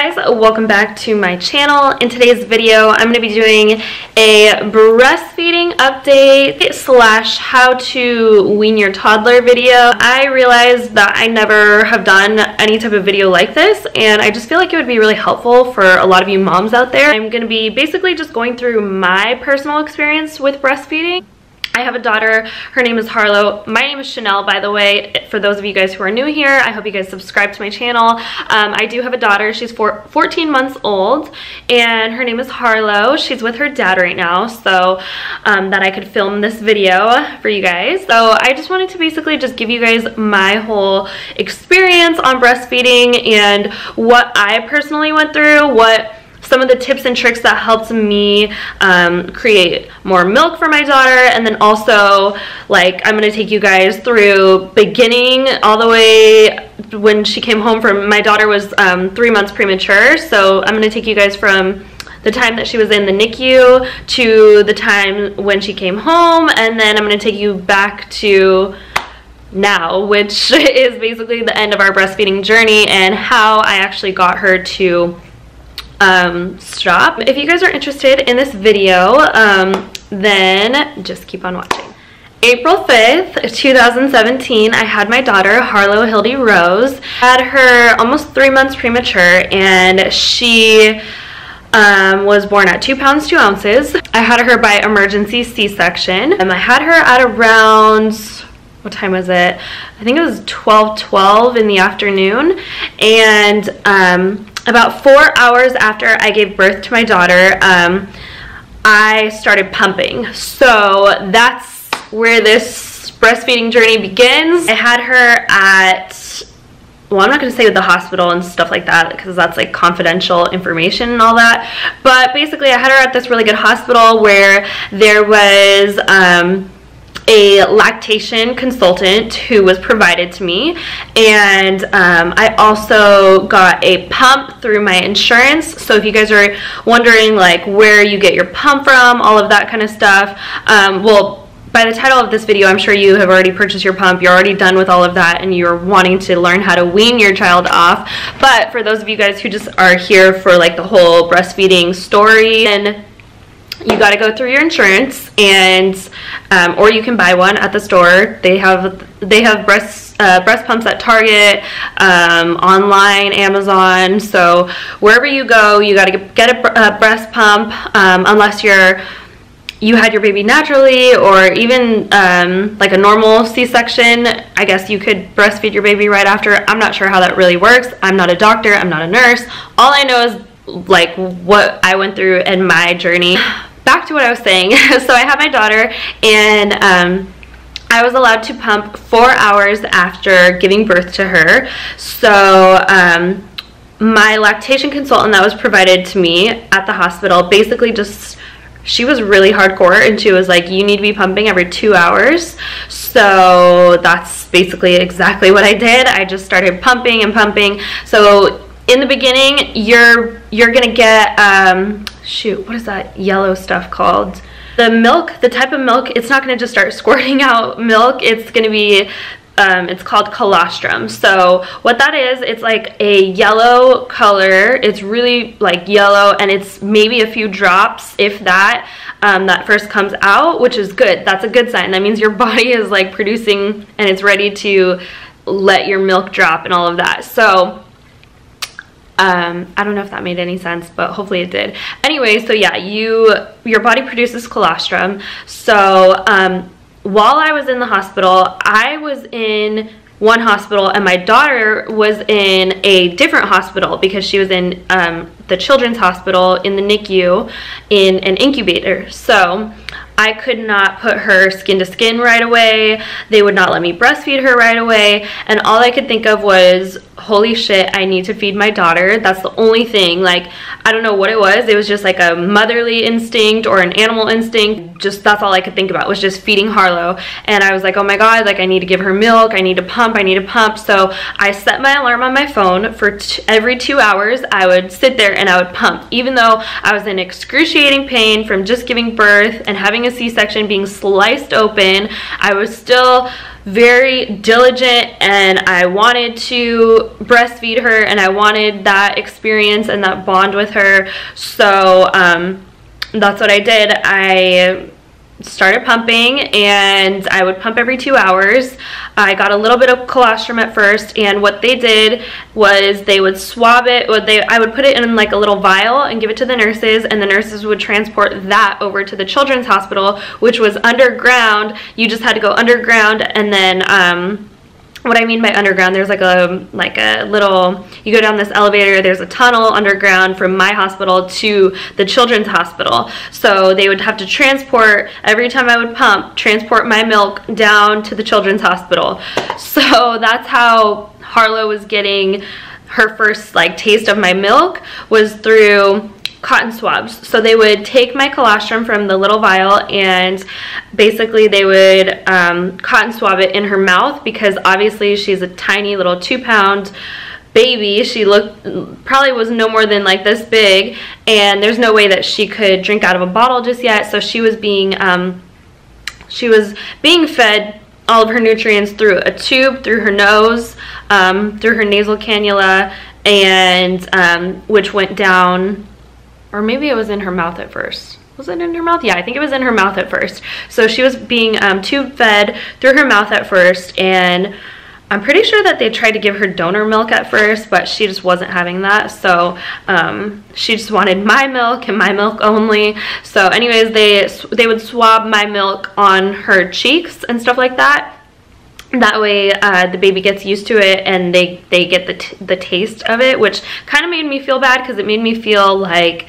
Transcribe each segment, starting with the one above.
guys, welcome back to my channel. In today's video, I'm going to be doing a breastfeeding update slash how to wean your toddler video. I realized that I never have done any type of video like this, and I just feel like it would be really helpful for a lot of you moms out there. I'm going to be basically just going through my personal experience with breastfeeding. I have a daughter. Her name is Harlow. My name is Chanel, by the way. For those of you guys who are new here, I hope you guys subscribe to my channel. I do have a daughter. She's 14 months old, and her name is Harlow. She's with her dad right now, so that I could film this video for you guys. So I just wanted to basically just give you guys my whole experience on breastfeeding and what I personally went through, some of the tips and tricks that helped me create more milk for my daughter, and then also like I'm gonna take you guys through beginning all the way when she came home from, my daughter was 3 months premature, so I'm gonna take you guys from the time that she was in the NICU to the time when she came home, and then I'm gonna take you back to now, which is basically the end of our breastfeeding journey and how I actually got her to stop. If you guys are interested in this video, then just keep on watching. April 5th, 2017, I had my daughter, Harlow Hildy Rose. I had her almost 3 months premature, and she was born at 2 pounds 2 ounces. I had her by emergency C-section. I had her at around, what time was it? I think it was 12:12 in the afternoon, and about 4 hours after I gave birth to my daughter, I started pumping. So that's where this breastfeeding journey begins. I had her at, well, I'm not going to say with the hospital and stuff like that because that's like confidential information and all that. But basically I had her at this really good hospital where there was a lactation consultant who was provided to me, and I also got a pump through my insurance. So if you guys are wondering like where you get your pump from, all of that kind of stuff, well, by the title of this video, I'm sure you have already purchased your pump, you're already done with all of that, and you're wanting to learn how to wean your child off. But for those of you guys who just are here for like the whole breastfeeding story, and you got to go through your insurance, and or you can buy one at the store. They have breast pumps at Target, online, Amazon. So wherever you go, you got to get a breast pump, unless you had your baby naturally, or even like a normal C-section. I guess you could breastfeed your baby right after. I'm not sure how that really works. I'm not a doctor. I'm not a nurse. All I know is like what I went through in my journey. Back to what I was saying. So I had my daughter, and I was allowed to pump 4 hours after giving birth to her. So my lactation consultant that was provided to me at the hospital basically just, she was really hardcore, and she was like, you need to be pumping every 2 hours. So that's basically exactly what I did. I just started pumping and pumping. So in the beginning, you're gonna get shoot, what is that yellow stuff called? The milk, the type of milk, it's not gonna just start squirting out milk. It's gonna be it's called colostrum. So what that is, it's like a yellow color. It's really like yellow, and it's maybe a few drops, if that, that first comes out, which is good. That's a good sign. That means your body is like producing and it's ready to let your milk drop and all of that. So I don't know if that made any sense, but hopefully it did. Anyway, so yeah, your body produces colostrum. So while I was in the hospital, I was in one hospital, and my daughter was in a different hospital because she was in the children's hospital in the NICU in an incubator. So I could not put her skin to skin right away. They would not let me breastfeed her right away. And all I could think of was, holy shit, I need to feed my daughter. That's the only thing. Like, I don't know what it was. It was just like a motherly instinct or an animal instinct. Just, that's all I could think about, was just feeding Harlow. And I was like, oh my God, like I need to give her milk. I need to pump. I need to pump. So I set my alarm on my phone for every 2 hours. I would sit there and I would pump. Even though I was in excruciating pain from just giving birth and having a C-section, being sliced open, I was still very diligent, and I wanted to breastfeed her, and I wanted that experience and that bond with her. So that's what I did. I started pumping, and I would pump every 2 hours. I got a little bit of colostrum at first, and what they did was they would swab it. I would put it in like a little vial and give it to the nurses, and the nurses would transport that over to the children's hospital, which was underground. You just had to go underground, and then what I mean by underground, there's like a little, you go down this elevator, there's a tunnel underground from my hospital to the children's hospital. So they would have to transport, every time I would pump, transport my milk down to the children's hospital. So that's how Harlow was getting her first like taste of my milk, was through cotton swabs. So they would take my colostrum from the little vial, and basically they would cotton swab it in her mouth, because obviously she's a tiny little 2-pound baby. She probably was no more than like this big, and there's no way that she could drink out of a bottle just yet. So she was being fed all of her nutrients through a tube, through her nose, through her nasal cannula, and which went down, or maybe it was in her mouth at first. Was it in her mouth? Yeah, I think it was in her mouth at first. So she was being tube fed through her mouth at first, and I'm pretty sure that they tried to give her donor milk at first, but she just wasn't having that. So she just wanted my milk and my milk only. So anyways, they would swab my milk on her cheeks and stuff like that. That way the baby gets used to it, and they get the taste of it, which kind of made me feel bad, because it made me feel like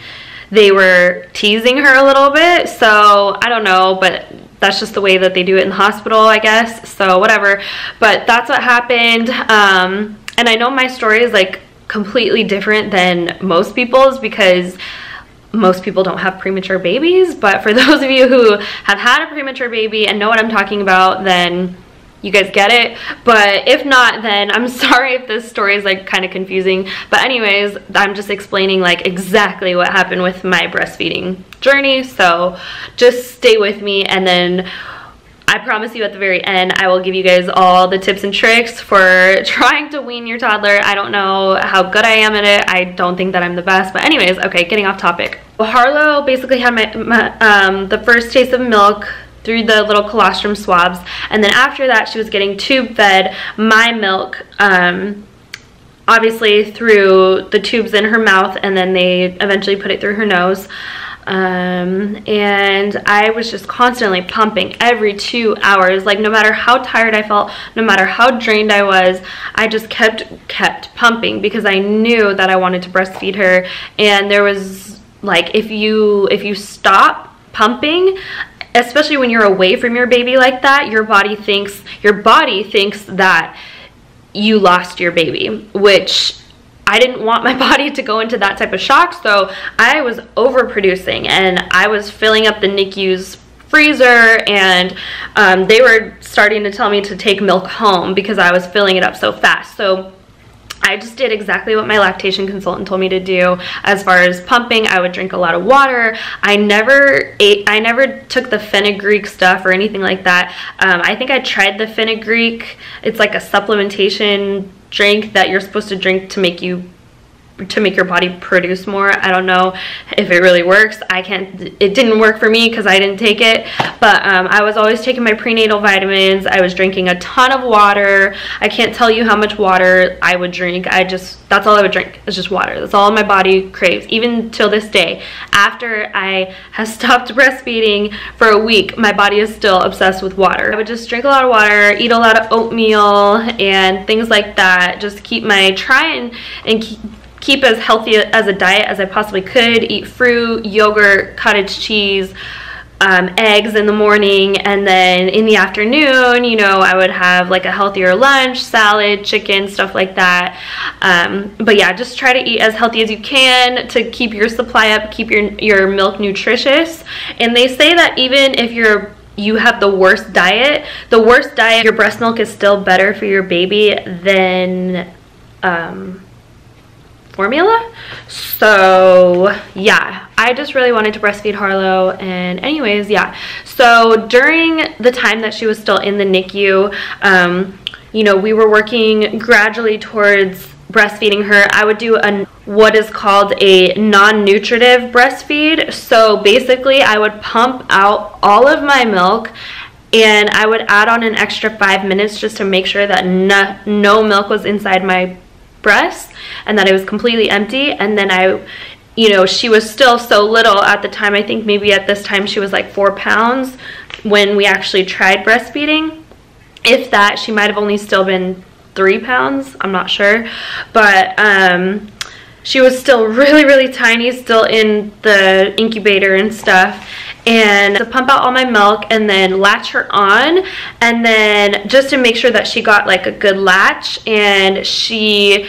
they were teasing her a little bit. So I don't know, but that's just the way that they do it in the hospital, I guess. So whatever. But that's what happened. And I know my story is like completely different than most people's, because most people don't have premature babies. But for those of you who have had a premature baby and know what I'm talking about, then you guys get it. But if not, then I'm sorry if this story is like kind of confusing. But anyways, I'm just explaining like exactly what happened with my breastfeeding journey. So just stay with me, and then I promise you at the very end I will give you guys all the tips and tricks for trying to wean your toddler. I don't know how good I am at it. I don't think that I'm the best. But anyways, okay, getting off topic. Well, Harlow basically had the first taste of milk through the little colostrum swabs, and then after that she was getting tube fed my milk, obviously through the tubes in her mouth, and then they eventually put it through her nose. And I was just constantly pumping every 2 hours. Like, no matter how tired I felt, no matter how drained I was, I just kept pumping, because I knew that I wanted to breastfeed her. And there was like, if you stop pumping, especially when you're away from your baby like that, your body thinks that you lost your baby, which I didn't want my body to go into that type of shock. So I was overproducing, and I was filling up the NICU's freezer, and they were starting to tell me to take milk home because I was filling it up so fast. So I just did exactly what my lactation consultant told me to do. As far as pumping, I would drink a lot of water. I never took the fenugreek stuff or anything like that. I think I tried the fenugreek. It's like a supplementation drink that you're supposed to drink to make your body produce more. I don't know if it really works. It didn't work for me because I didn't take it. But I was always taking my prenatal vitamins. I was drinking a ton of water. I can't tell you how much water I would drink. That's all I would drink. It's just water. That's all my body craves. Even till this day, after I have stopped breastfeeding for a week, my body is still obsessed with water. I would just drink a lot of water, eat a lot of oatmeal and things like that. Just try and keep as healthy as a diet as I possibly could. Eat fruit, yogurt, cottage cheese, eggs in the morning, and then in the afternoon, you know, I would have like a healthier lunch, salad, chicken, stuff like that. But yeah, just try to eat as healthy as you can to keep your supply up, keep your milk nutritious. And they say that even if you have the worst diet, your breast milk is still better for your baby than formula. So yeah, I just really wanted to breastfeed Harlow. And anyways, yeah, so during the time that she was still in the NICU, you know, we were working gradually towards breastfeeding her. I would do what is called a non-nutritive breastfeed. So basically I would pump out all of my milk and I would add on an extra 5 minutes just to make sure that no milk was inside my breast and that it was completely empty. And then you know, she was still so little at the time. I think maybe at this time she was like 4 pounds when we actually tried breastfeeding. If that, she might have only still been 3 pounds, I'm not sure. But she was still really tiny, still in the incubator and stuff. And to pump out all my milk and then latch her on, and then just to make sure that she got like a good latch, and she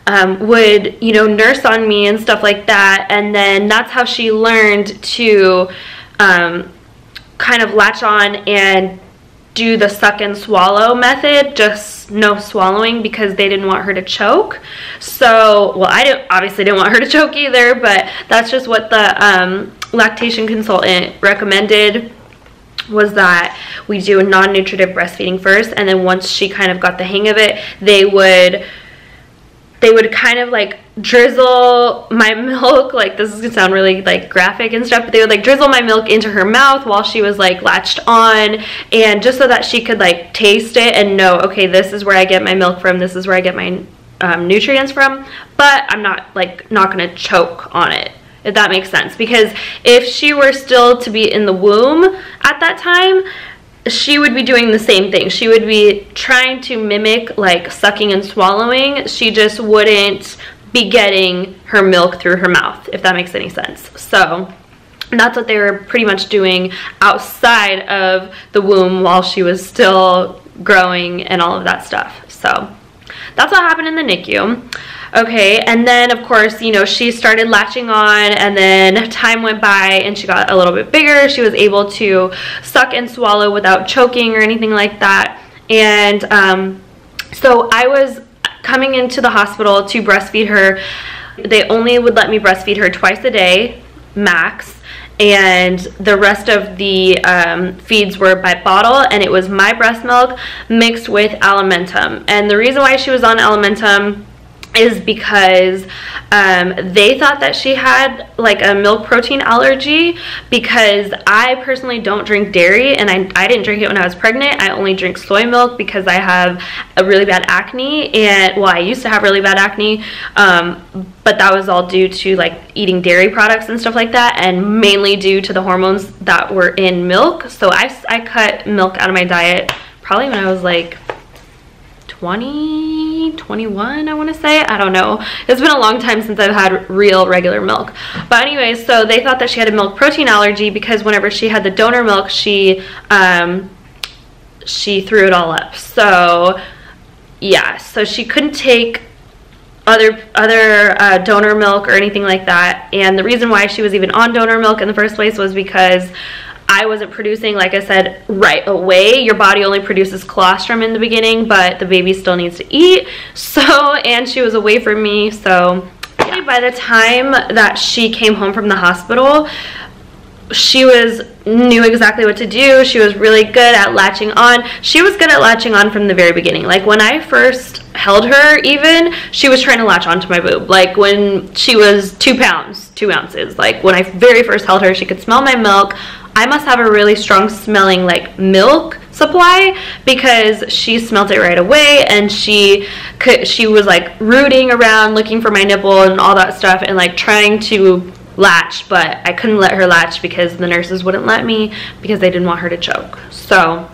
would, you know, nurse on me and stuff like that. And then that's how she learned to kind of latch on and do the suck and swallow method, just no swallowing, because they didn't want her to choke. So, well, I obviously didn't want her to choke either, but that's just what the lactation consultant recommended, was that we do a non-nutritive breastfeeding first, and then once she kind of got the hang of it, they would kind of like drizzle my milk, like, this is gonna sound really like graphic and stuff, but they would like drizzle my milk into her mouth while she was like latched on, and just so that she could like taste it and know, okay, this is where I get my milk from, this is where I get my nutrients from, but I'm not gonna choke on it, if that makes sense. Because if she were still to be in the womb at that time, she would be doing the same thing. She would be trying to mimic like sucking and swallowing. She just wouldn't be getting her milk through her mouth, if that makes any sense. So that's what they were pretty much doing outside of the womb while she was still growing and all of that stuff. So that's what happened in the NICU. Okay, and then of course, you know, she started latching on, and then time went by and she got a little bit bigger. She was able to suck and swallow without choking or anything like that. And so I was coming into the hospital to breastfeed her. They only would let me breastfeed her twice a day, max. And the rest of the feeds were by bottle, and it was my breast milk mixed with Alimentum. And the reason why she was on Alimentum is because they thought that she had like a milk protein allergy, because I personally don't drink dairy, and I didn't drink it when I was pregnant. I only drink soy milk because I have a really bad acne, and well, I used to have really bad acne, but that was all due to like eating dairy products and stuff like that, and mainly due to the hormones that were in milk. So I cut milk out of my diet probably when I was like 21, I want to say. I don't know. It's been a long time since I've had real regular milk. But anyways, so they thought that she had a milk protein allergy because whenever she had the donor milk, she threw it all up. So yeah, so she couldn't take other donor milk or anything like that. And the reason why she was even on donor milk in the first place was because I wasn't producing, like I said, right away. Your body only produces colostrum in the beginning, but the baby still needs to eat. So, and she was away from me. So yeah. By the time that she came home from the hospital, she knew exactly what to do. She was really good at latching on. She was good at latching on from the very beginning. Like when I first held her, even, she was trying to latch onto my boob. Like when she was 2 pounds, 2 ounces. Like when I very first held her, she could smell my milk. I must have a really strong smelling like milk supply, because she smelled it right away, and she was like rooting around looking for my nipple and all that stuff, and like trying to latch, but I couldn't let her latch because the nurses wouldn't let me, because they didn't want her to choke. So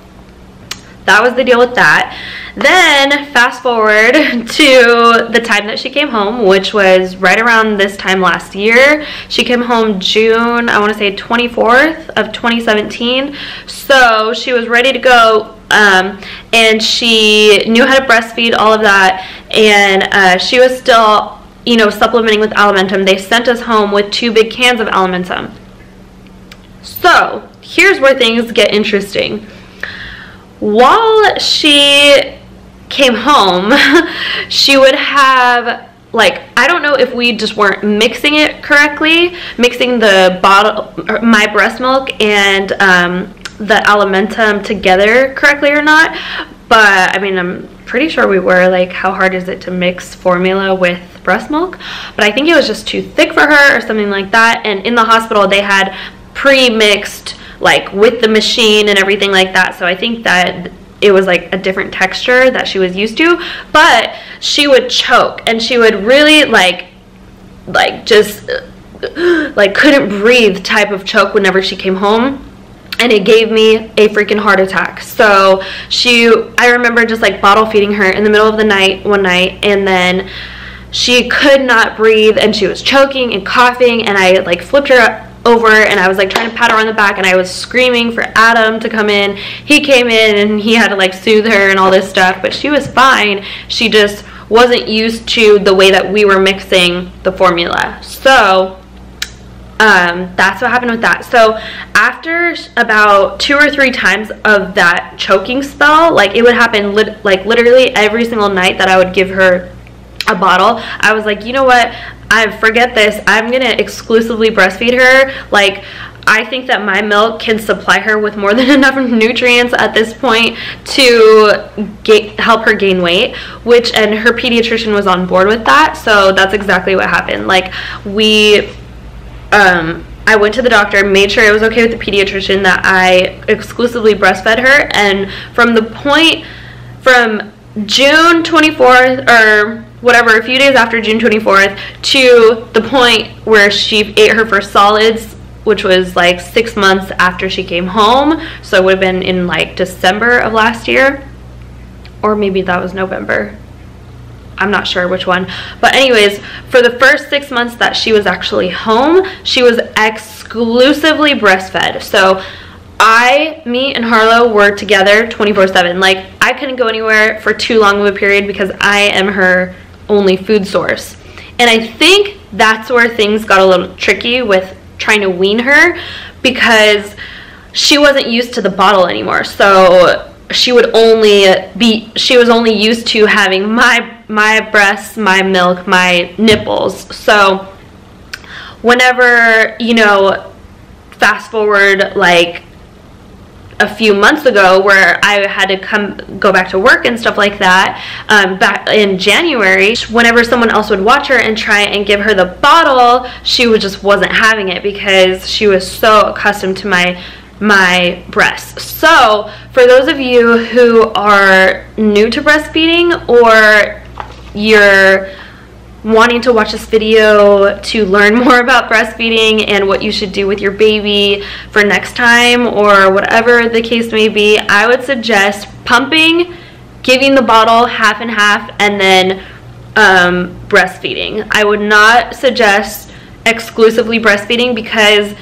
that was the deal with that. Then fast forward to the time that she came home, which was right around this time last year. She came home June, I want to say 24th of 2017. So she was ready to go, and she knew how to breastfeed, all of that, and she was still, you know, supplementing with Alimentum. They sent us home with 2 big cans of Alimentum. So here's where things get interesting. While she came home, she would have like, I don't know if we just weren't mixing it correctly, mixing the bottle, my breast milk and the Alimentum together correctly or not. But I mean, I'm pretty sure we were. Like, how hard is it to mix formula with breast milk? But I think it was just too thick for her or something like that. And in the hospital they had pre-mixed, like, with the machine and everything like that. So I think that it was like a different texture that she was used to. But she would choke, and she would really like just like couldn't breathe type of choke whenever she came home. And it gave me a freaking heart attack. So I remember just like bottle feeding her in the middle of the night one night, and then she could not breathe and she was choking and coughing, and I like flipped her over and I was like trying to pat her on the back, and I was screaming for Adam to come in. He came in and he had to like soothe her and all this stuff, but she was fine. She just wasn't used to the way that we were mixing the formula. So that's what happened with that. So after about 2 or 3 times of that choking spell, like it would happen like literally every single night that I would give her a bottle, I was like, you know what, I forget this, I'm gonna exclusively breastfeed her. Like, I think that my milk can supply her with more than enough nutrients at this point to help her gain weight, and her pediatrician was on board with that. So that's exactly what happened. Like, I went to the doctor, made sure it was okay with the pediatrician that I exclusively breastfed her, and from June 24th or whatever, a few days after June 24th to the point where she ate her first solids, which was like 6 months after she came home. So it would have been in like December of last year, or maybe that was November. I'm not sure which one. But anyways, for the first 6 months that she was actually home, she was exclusively breastfed. So me and Harlow were together 24/7. Like, I couldn't go anywhere for too long of a period because I am her only food source. And I think that's where things got a little tricky with trying to wean her, because she wasn't used to the bottle anymore. So she was only used to having my breasts, my milk, my nipples. So whenever, you know, fast forward like a few months ago, where I had to go back to work and stuff like that, back in January, whenever someone else would watch her and try and give her the bottle, she just wasn't having it because she was so accustomed to my breasts. So for those of you who are new to breastfeeding, or you're wanting to watch this video to learn more about breastfeeding and what you should do with your baby for next time, or whatever the case may be, I would suggest pumping, giving the bottle half and half, and then breastfeeding. I would not suggest exclusively breastfeeding, because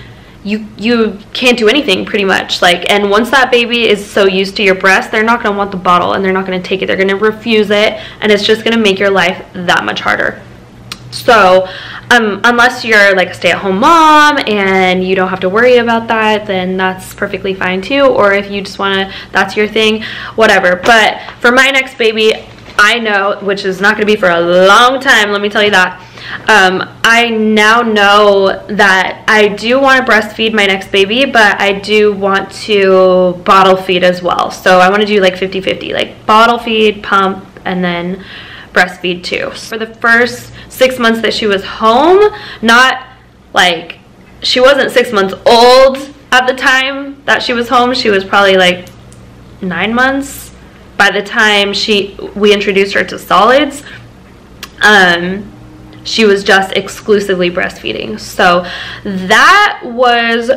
you can't do anything pretty much. Like, and once that baby is so used to your breast, they're not going to want the bottle and they're not going to take it. They're going to refuse it, and it's just going to make your life that much harder. So unless you're like a stay-at-home mom and you don't have to worry about that, then that's perfectly fine too. Or if you just want to, that's your thing, whatever. But for my next baby, I know, which is not going to be for a long time, let me tell you that, I now know that I do want to breastfeed my next baby, but I do want to bottle feed as well. So I want to do like 50-50, like bottle feed, pump, and then breastfeed too. For the first 6 months that she was home, not like, she wasn't 6 months old at the time that she was home. She was probably like 9 months by the time we introduced her to solids. She was just exclusively breastfeeding. So that was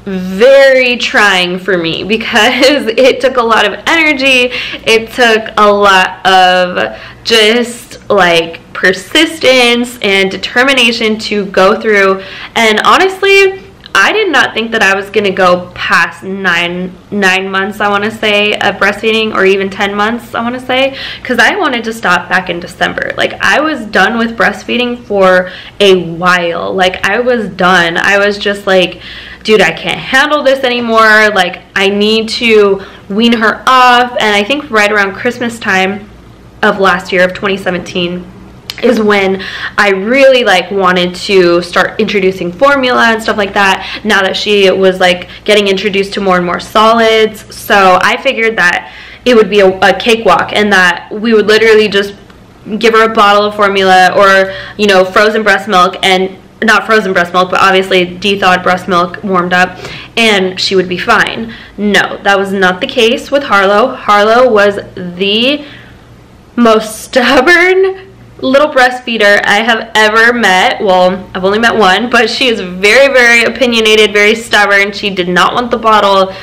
very trying for me, because it took a lot of energy. It took a lot of just like persistence and determination to go through. And honestly, I did not think that I was going to go past nine months, I want to say, of breastfeeding, or even 10 months, I want to say, because I wanted to stop back in December. Like, I was done with breastfeeding for a while. Like, I was done. I was just like, dude, I can't handle this anymore. Like, I need to wean her off. And I think right around Christmas time of last year, of 2017, is when I really like wanted to start introducing formula and stuff like that, now that she was like getting introduced to more and more solids. So I figured that it would be a cakewalk, and that we would literally just give her a bottle of formula, or, you know, frozen breast milk, and not frozen breast milk, but obviously de-thawed breast milk warmed up, and she would be fine. No, that was not the case with Harlow. Harlow was the most stubborn little breastfeeder I have ever met. Well, I've only met one, but she is very, very opinionated, very stubborn. She did not want the bottle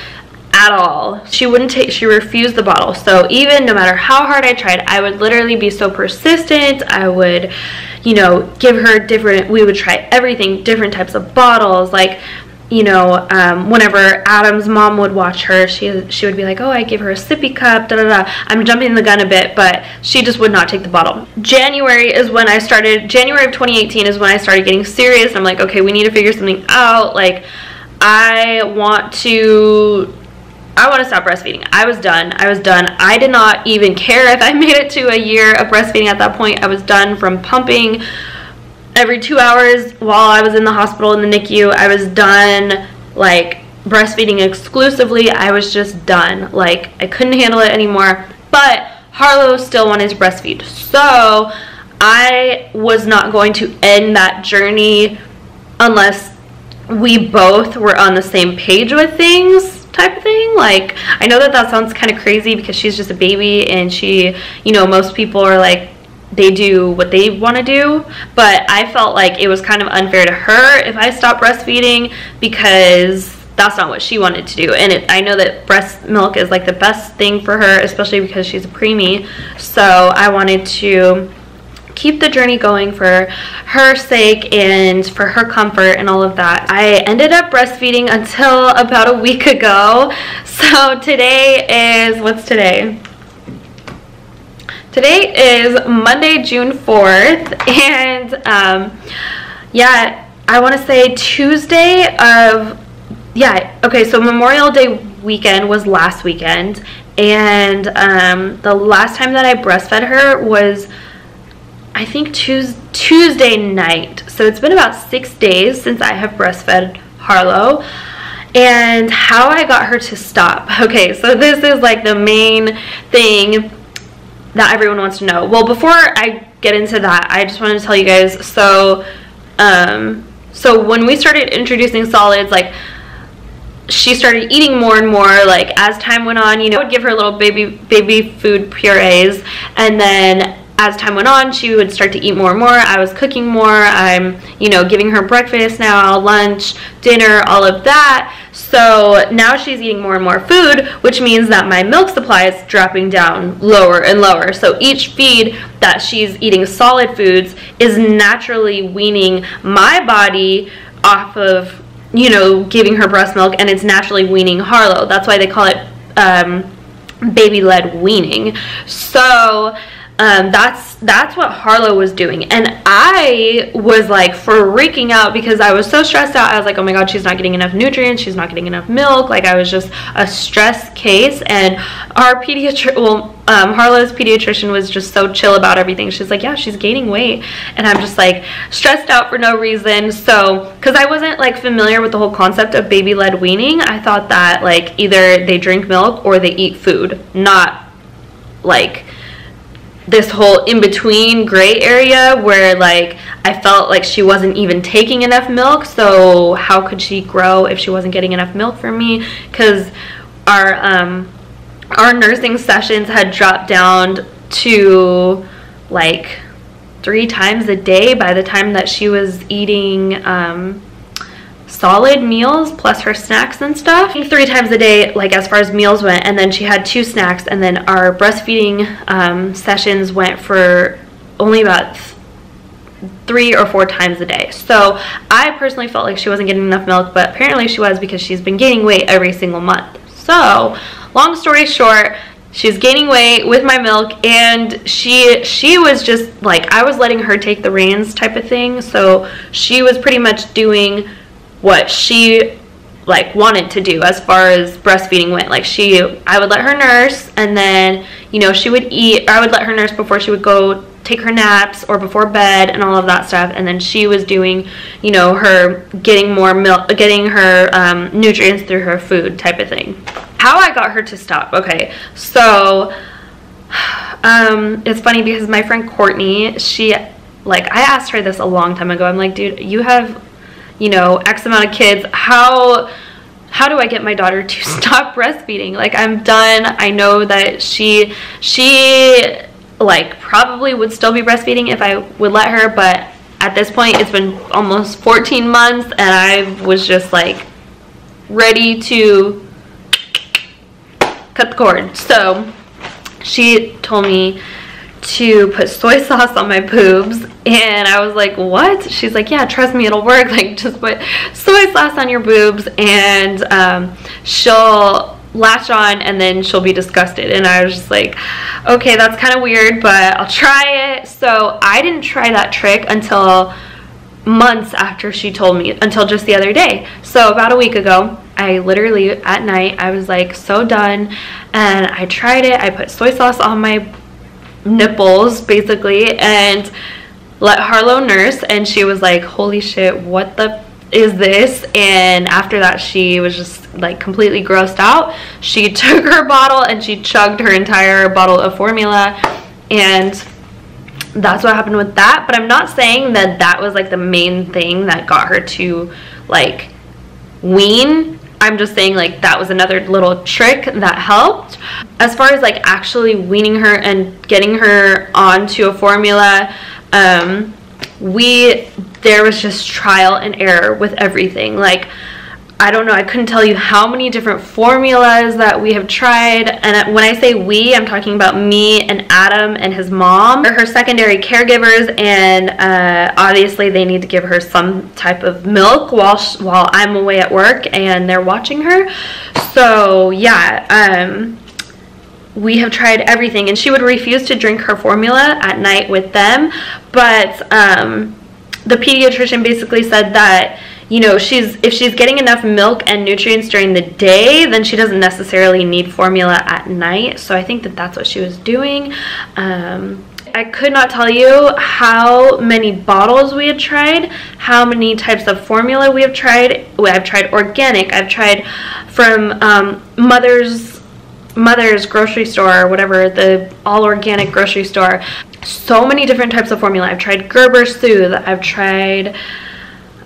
at all. She wouldn't take, she refused the bottle. So even no matter how hard I tried, I would literally be so persistent. I would, you know, give her different, we would try everything, different types of bottles. Like, you know, whenever Adam's mom would watch her, she would be like, oh, I give her a sippy cup, da da da. I'm jumping the gun a bit, but she just would not take the bottle. January of 2018 is when I started getting serious. I'm like, okay, we need to figure something out. Like, I want to stop breastfeeding. I was done. I did not even care if I made it to a year of breastfeeding at that point. I was done from pumping every 2 hours while I was in the hospital in the NICU. I was done, like, breastfeeding exclusively. I was just done. Like, I couldn't handle it anymore. But Harlow still wanted to breastfeed. So I was not going to end that journey unless we both were on the same page with things, type of thing. Like, I know that that sounds kind of crazy because she's just a baby, and she, you know, most people are like, they do what they want to do, but I felt like it was kind of unfair to her if I stopped breastfeeding, because that's not what she wanted to do. And I know that breast milk is like the best thing for her, especially because she's a preemie. So I wanted to keep the journey going for her sake and for her comfort and all of that. I ended up breastfeeding until about a week ago. So today is, what's today? Today is Monday, June 4th, and yeah, I want to say Tuesday of, yeah, okay, so Memorial Day weekend was last weekend, and the last time that I breastfed her was, I think, Tuesday night. So it's been about 6 days since I have breastfed Harlow. And how I got her to stop. Okay, so this is like the main thing that everyone wants to know. Well, before I get into that, I just wanted to tell you guys, so when we started introducing solids, like, she started eating more and more, like, as time went on. You know, I would give her little baby food purees, and then as time went on, she would start to eat more and more. I was cooking more. I'm, you know, giving her breakfast now, lunch, dinner, all of that. So now she's eating more and more food, which means that my milk supply is dropping down lower and lower. So each feed that she's eating solid foods is naturally weaning my body off of, you know, giving her breast milk, and it's naturally weaning Harlow. That's why they call it baby-led weaning. So that's what Harlow was doing, and I was like freaking out because I was so stressed out. I was like, oh my god, she's not getting enough nutrients, she's not getting enough milk. Like, I was just a stress case. And our Harlow's pediatrician was just so chill about everything. She's like, yeah, she's gaining weight, and I'm just like stressed out for no reason. So, because I wasn't like familiar with the whole concept of baby-led weaning, I thought that like either they drink milk or they eat food, not like this whole in-between gray area where like I felt like she wasn't even taking enough milk. So how could she grow if she wasn't getting enough milk from me? Because our nursing sessions had dropped down to like 3 times a day by the time that she was eating solid meals plus her snacks and stuff. 3 times a day, like, as far as meals went, and then she had 2 snacks, and then our breastfeeding sessions went for only about 3 or 4 times a day. So I personally felt like she wasn't getting enough milk, but apparently she was, because she's been gaining weight every single month. So long story short, she's gaining weight with my milk, and she was just like, I was letting her take the reins type of thing. So she was pretty much doing what she like wanted to do as far as breastfeeding went. Like, I would let her nurse, and then, you know, she would eat, or I would let her nurse before she would go take her naps or before bed and all of that stuff, and then she was doing, you know, her getting more milk, getting her nutrients through her food type of thing. How I got her to stop. Okay, so it's funny because my friend Courtney, she, like, I asked her this a long time ago. I'm like, dude, you have, you know, X amount of kids. How do I get my daughter to stop breastfeeding? Like, I'm done. I know that she like probably would still be breastfeeding if I would let her, but at this point it's been almost 14 months and I was just like ready to cut the cord. So she told me to put soy sauce on my boobs, and I was like, what? She's like, yeah, trust me, it'll work. Like, just put soy sauce on your boobs and she'll latch on and then she'll be disgusted. And I was just like, okay, that's kind of weird, but I'll try it. So I didn't try that trick until months after she told me, until just the other day. So about a week ago, I literally at night, I was like so done, and I tried it. I put soy sauce on my nipples basically and let Harlow nurse, and she was like, holy shit, what the is this? And after that, she was just like completely grossed out. She took her bottle and she chugged her entire bottle of formula, and that's what happened with that. But I'm not saying that that was like the main thing that got her to like wean. I'm just saying like that was another little trick that helped. As far as like actually weaning her and getting her onto a formula, there was just trial and error with everything. Like, I don't know, I couldn't tell you how many different formulas that we have tried. And when I say we, I'm talking about me and Adam and his mom. They're her secondary caregivers, and obviously they need to give her some type of milk while I'm away at work and they're watching her. So yeah, we have tried everything, and she would refuse to drink her formula at night with them. But the pediatrician basically said that, you know, if she's getting enough milk and nutrients during the day, then she doesn't necessarily need formula at night. So I think that that's what she was doing. I could not tell you how many bottles we had tried, how many types of formula we have tried. I've tried organic. I've tried from Mother's grocery store, or whatever, the all organic grocery store. So many different types of formula. I've tried Gerber Soothe. I've tried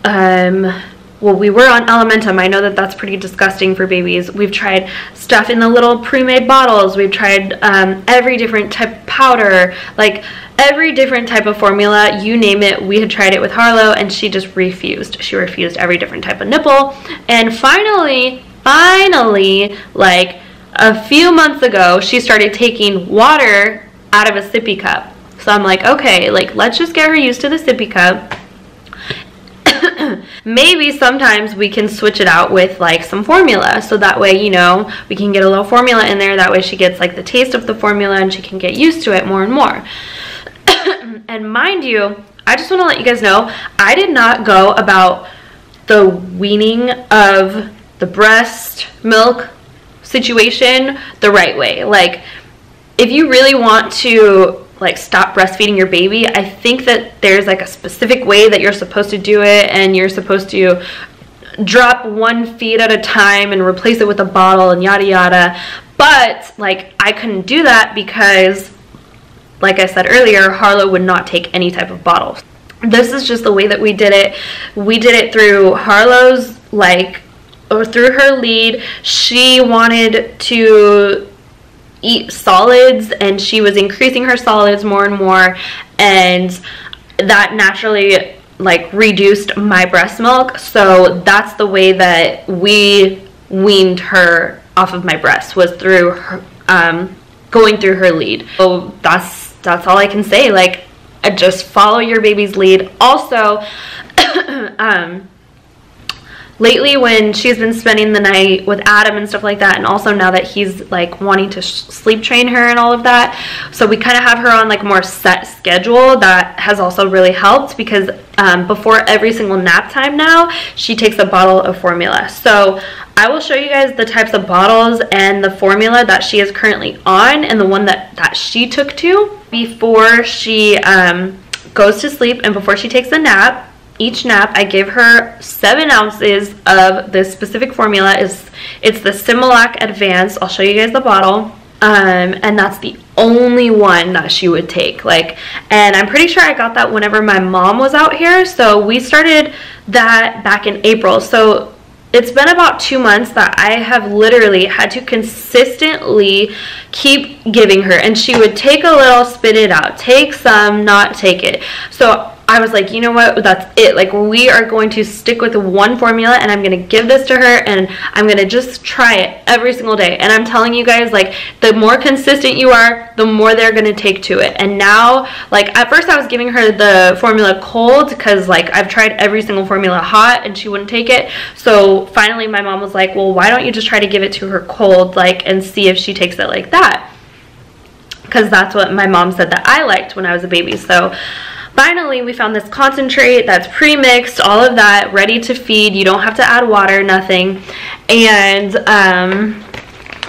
well, we were on Alimentum. I know that that's pretty disgusting for babies. We've tried stuff in the little pre-made bottles. We've tried every different type of powder, like every different type of formula, you name it. We had tried it with Harlow, and she just refused. She refused every different type of nipple. And finally, like a few months ago, she started taking water out of a sippy cup. So I'm like, okay, like, let's just get her used to the sippy cup. Maybe sometimes we can switch it out with like some formula, so that way, you know, we can get a little formula in there. That way she gets like the taste of the formula and she can get used to it more and more. And mind you, I just want to let you guys know, I did not go about the weaning of the breast milk situation the right way. Like, if you really want to like stop breastfeeding your baby, I think that there's like a specific way that you're supposed to do it, and you're supposed to drop one feed at a time and replace it with a bottle and yada yada. But like, I couldn't do that because, like I said earlier, Harlow would not take any type of bottle. This is just the way that we did it. We did it through Harlow's, like, or through her lead. She wanted to eat solids, and she was increasing her solids more and more, and that naturally like reduced my breast milk. So that's the way that we weaned her off of my breast, was through her, going through her lead. So that's all I can say. Like, just follow your baby's lead. Also, lately when she's been spending the night with Adam and stuff like that, and also now that he's like wanting to sleep train her and all of that, so we kind of have her on like a more set schedule. That has also really helped because before every single nap time now, she takes a bottle of formula. So I will show you guys the types of bottles and the formula that she is currently on, and the one that she took to before she goes to sleep and before she takes a nap. Each nap, I give her 7 ounces of this specific formula. It's the Similac Advanced. I'll show you guys the bottle. And that's the only one that she would take. And I'm pretty sure I got that whenever my mom was out here. So we started that back in April. So it's been about 2 months that I have literally had to consistently keep giving her. And she would take a little, spit it out, take some, not take it. So I was like, you know what, that's it. Like, we are going to stick with one formula, and I'm going to give this to her, and I'm going to just try it every single day. And I'm telling you guys, like, the more consistent you are, the more they're going to take to it. And now, like, at first I was giving her the formula cold because, like, I've tried every single formula hot, and she wouldn't take it. So finally my mom was like, well, why don't you just try to give it to her cold, like, and see if she takes it like that? Because that's what my mom said that I liked when I was a baby. So finally, we found this concentrate that's pre-mixed, all of that, ready to feed. You don't have to add water, nothing. And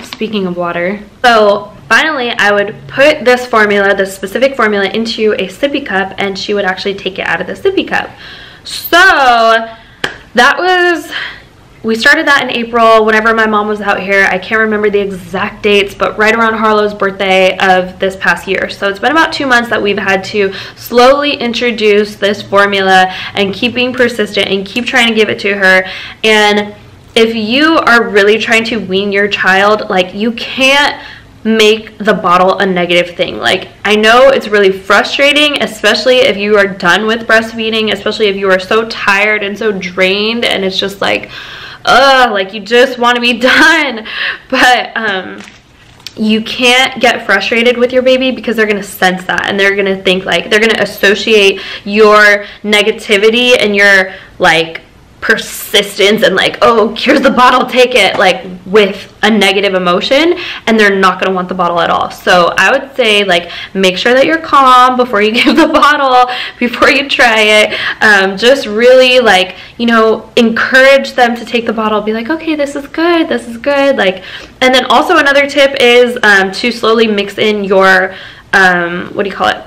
speaking of water, so finally I would put this formula, this specific formula, into a sippy cup, and she would actually take it out of the sippy cup. So that was, we started that in April whenever my mom was out here. I can't remember the exact dates, but right around Harlow's birthday of this past year. So it's been about 2 months that we've had to slowly introduce this formula and keeping persistent and keep trying to give it to her. And if you are really trying to wean your child, like, you can't make the bottle a negative thing. Like, I know it's really frustrating, especially if you are done with breastfeeding, especially if you are so tired and so drained, and it's just like, like, you just want to be done. But you can't get frustrated with your baby, because they're going to sense that, and they're going to think, like, they're going to associate your negativity and your, like, persistence and, like, oh, here's the bottle, take it, like, with a negative emotion, and they're not going to want the bottle at all. So I would say, like, make sure that you're calm before you give the bottle, before you try it. Just really, like, you know, encourage them to take the bottle, be like, okay, this is good, like. And then also another tip is to slowly mix in your what do you call it,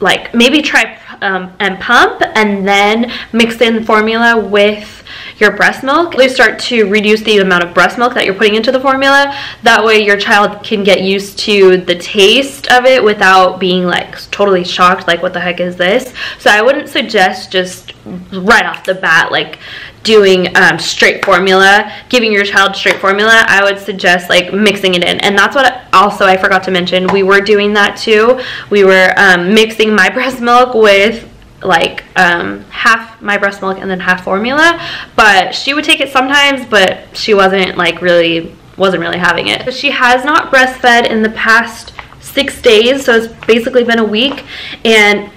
like, maybe try and pump, and then mix in formula with your breast milk. Really start to reduce the amount of breast milk that you're putting into the formula. That way your child can get used to the taste of it without being, like, totally shocked, like, what the heck is this? So I wouldn't suggest just right off the bat, like, doing straight formula, giving your child straight formula. I would suggest, like, mixing it in. And that's what also I forgot to mention, we were doing that too. We were mixing my breast milk with, like, half my breast milk and then half formula. But she would take it sometimes, but she wasn't, like, wasn't really having it. She has not breastfed in the past 6 days, so it's basically been a week, and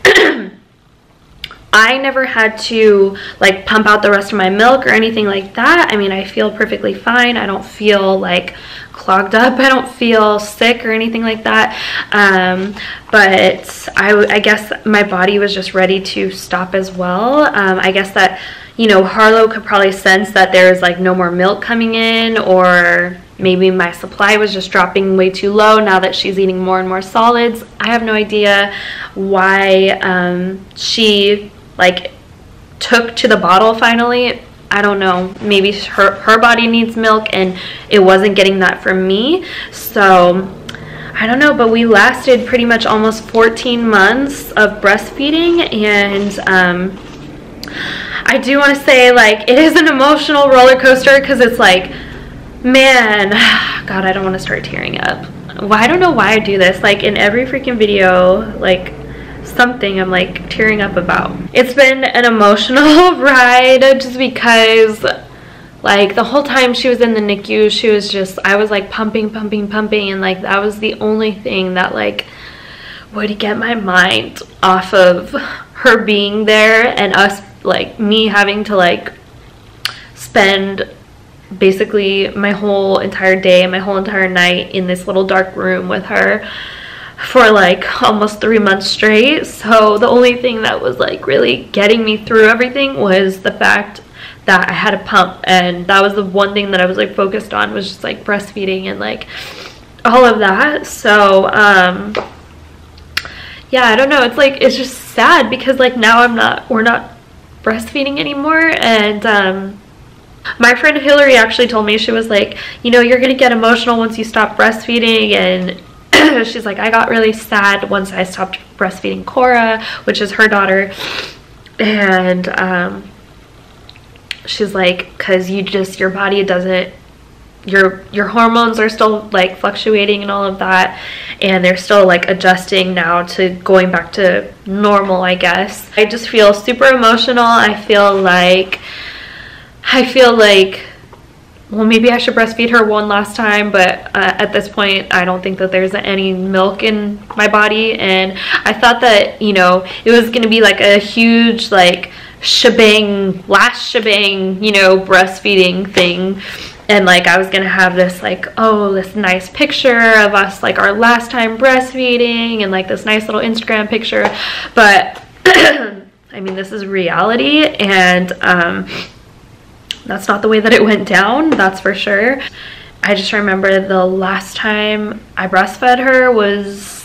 I never had to, like, pump out the rest of my milk or anything like that. I mean, I feel perfectly fine. I don't feel, like, clogged up. I don't feel sick or anything like that. But I guess my body was just ready to stop as well. I guess that, you know, Harlow could probably sense that there's, like, no more milk coming in, or maybe my supply was just dropping way too low now that she's eating more and more solids. I have no idea why she, like, took to the bottle finally. I don't know, maybe her body needs milk and it wasn't getting that from me. So I don't know, but we lasted pretty much almost 14 months of breastfeeding, and I do want to say, like, it is an emotional roller coaster, because it's like, man, God, I don't want to start tearing up. Well, I don't know why I do this. Like, in every freaking video, like, something I'm, like, tearing up about. It's been an emotional ride, just because, like, the whole time she was in the NICU, she was just, I was, like, pumping, and, like, that was the only thing that, like, would get my mind off of her being there, and us, like, me having to, like, spend basically my whole entire day and my whole entire night in this little dark room with her for like almost 3 months straight. So the only thing that was like really getting me through everything was the fact that I had a pump, and that was the one thing that I was like focused on, was just like breastfeeding and like all of that. So yeah, I don't know, it's like, it's just sad because like now we're not breastfeeding anymore. And my friend Hillary actually told me, she was like, you know, you're gonna get emotional once you stop breastfeeding. And she's like, I got really sad once I stopped breastfeeding Cora, which is her daughter. And she's like, because your body doesn't, your hormones are still like fluctuating and all of that, and they're still like adjusting now to going back to normal, I guess. I just feel super emotional. I feel like, well, maybe I should breastfeed her one last time, but at this point I don't think that there's any milk in my body. And I thought that, you know, it was gonna be like a huge like last shebang, you know, breastfeeding thing, and like I was gonna have this like, oh, this nice picture of us like our last time breastfeeding, and like this nice little Instagram picture. But I mean, this is reality, and that's not the way that it went down, that's for sure. I just remember the last time I breastfed her was,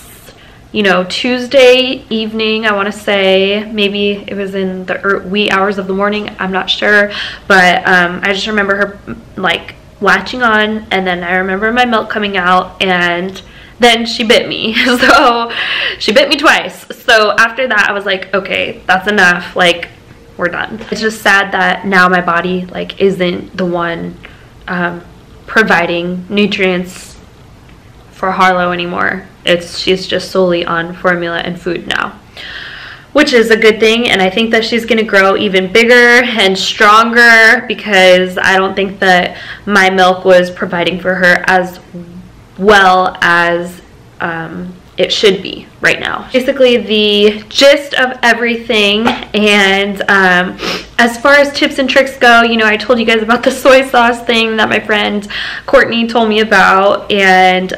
you know, Tuesday evening, I want to say. Maybe it was in the wee hours of the morning, I'm not sure. But I just remember her like latching on, and then I remember my milk coming out, and then she bit me. So she bit me twice. So after that I was like, okay, that's enough, like we're done. It's just sad that now my body like isn't the one providing nutrients for Harlow anymore. She's just solely on formula and food now, which is a good thing. And I think that she's gonna grow even bigger and stronger, because I don't think that my milk was providing for her as well as it should be right now. Basically the gist of everything. And as far as tips and tricks go, you know, I told you guys about the soy sauce thing that my friend Courtney told me about, and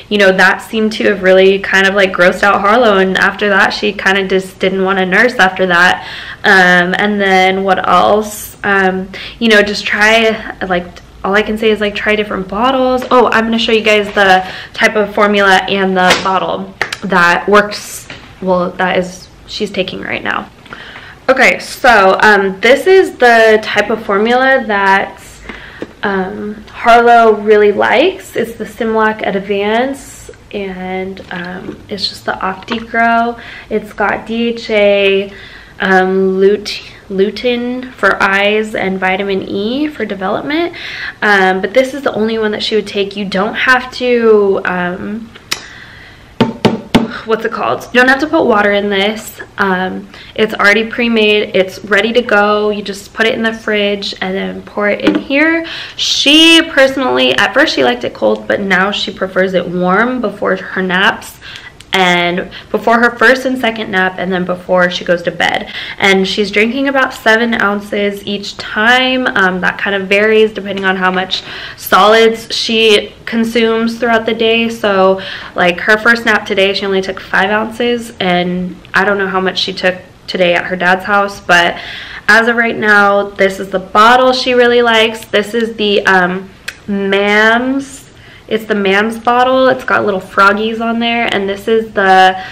you know, that seemed to have really kind of like grossed out Harlow, and after that she kind of just didn't want to nurse after that. And then what else? You know, just try, like, all I can say is like try different bottles. Oh, I'm going to show you guys the type of formula and the bottle that works, well, that is she's taking right now. Okay, so this is the type of formula that Harlow really likes. It's the Similac Advance, and it's just the OptiGrow. It's got DHA, lutein for eyes, and vitamin E for development. But this is the only one that she would take. You don't have to what's it called? You don't have to put water in this. It's already pre-made. It's ready to go. You just put it in the fridge and then pour it in here. She personally, at first she liked it cold, but now she prefers it warm before her naps, and before her first and second nap, and then before she goes to bed. And she's drinking about 7 ounces each time. That kind of varies depending on how much solids she consumes throughout the day. So like her first nap today, she only took 5 ounces, and I don't know how much she took today at her dad's house, but as of right now, this is the bottle she really likes. This is the Mams. It's the Mams bottle. It's got little froggies on there, and this is the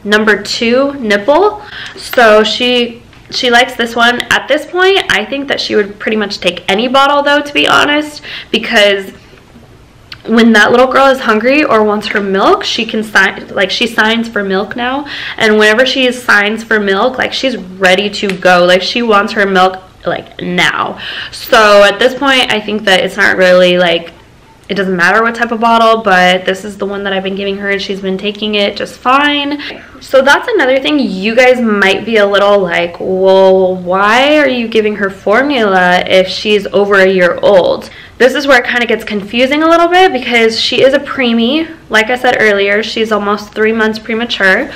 number 2 nipple. So she likes this one. At this point, I think that she would pretty much take any bottle, though, to be honest, because when that little girl is hungry or wants her milk, she can sign, like she signs for milk now, and whenever she signs for milk, like she's ready to go. Like she wants her milk like now. So at this point, I think that it's not really like, it doesn't matter what type of bottle, but this is the one that I've been giving her, and she's been taking it just fine. So that's another thing. You guys might be a little like, well, why are you giving her formula if she's over a year old? This is where it kind of gets confusing a little bit, because she is a preemie. Like I said earlier, she's almost 3 months premature.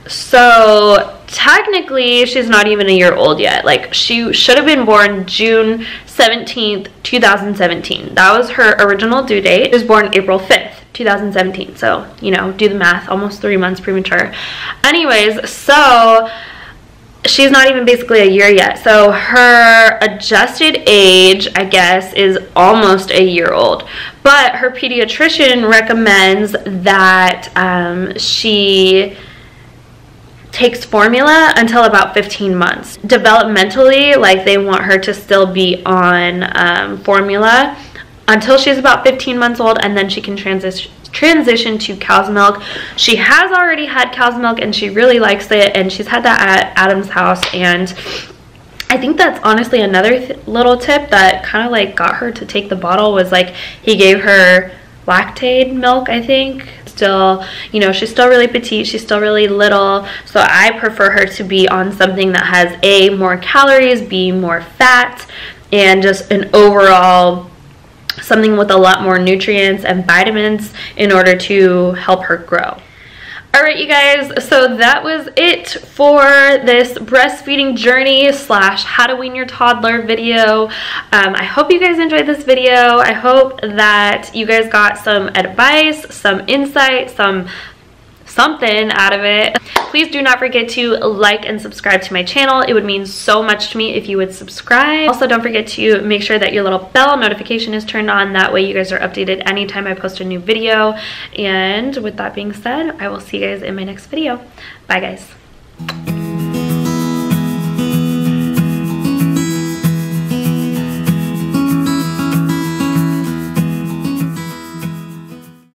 So technically she's not even a year old yet. Like, she should have been born June 17th, 2017. That was her original due date. She was born April 5th, 2017. So, you know, do the math, almost 3 months premature. Anyways, so she's not even basically a year yet. So her adjusted age, I guess, is almost a year old. But her pediatrician recommends that she takes formula until about 15 months. Developmentally, like, they want her to still be on formula until she's about 15 months old, and then she can transition to cow's milk. She has already had cow's milk and she really likes it, and she's had that at Adam's house. And I think that's honestly another little tip that kind of like got her to take the bottle, was like, he gave her lactate milk, I think. Still, you know, she's still really petite, she's still really little, so I prefer her to be on something that has A, more calories, B, more fat, and just an overall something with a lot more nutrients and vitamins in order to help her grow. Alright, you guys, so that was it for this breastfeeding journey slash how to wean your toddler video. I hope you guys enjoyed this video. I hope that you guys got some advice, some insight, something out of it. Please do not forget to like and subscribe to my channel. It would mean so much to me if you would subscribe. Also, don't forget to make sure that your little bell notification is turned on. That way you guys are updated anytime I post a new video. And with that being said, I will see you guys in my next video. Bye, guys.